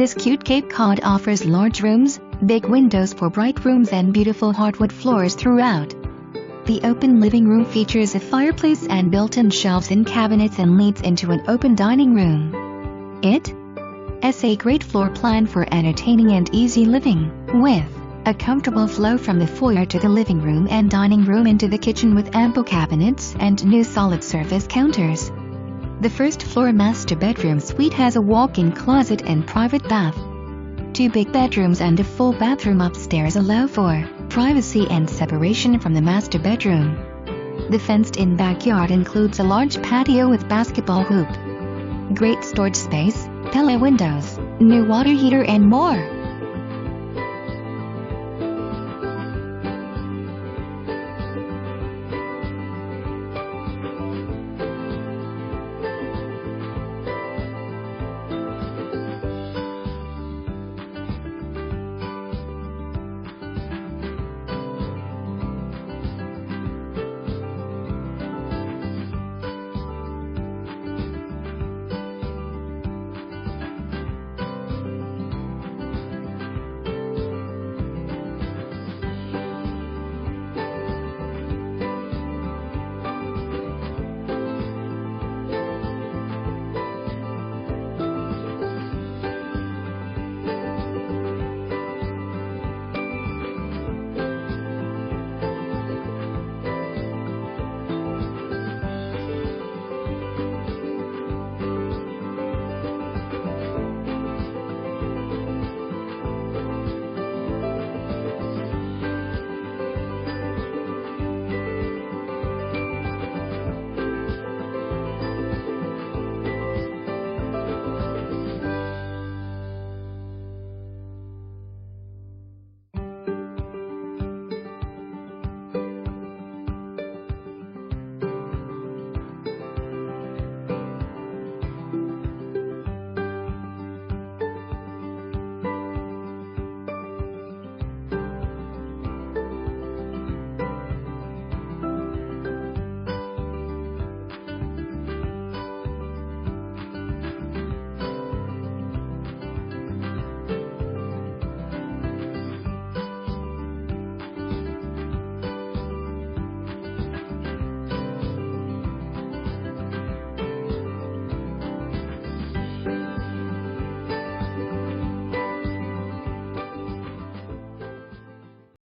This cute Cape Cod offers large rooms, big windows for bright rooms and beautiful hardwood floors throughout. The open living room features a fireplace and built-in shelves and cabinets and leads into an open dining room. It's a great floor plan for entertaining and easy living, with a comfortable flow from the foyer to the living room and dining room into the kitchen with ample cabinets and new solid surface counters. The first floor master bedroom suite has a walk-in closet and private bath. 2 big bedrooms and a full bathroom upstairs allow for privacy and separation from the master bedroom. The fenced-in backyard includes a large patio with basketball hoop, great storage space, Pella windows, new water heater and more.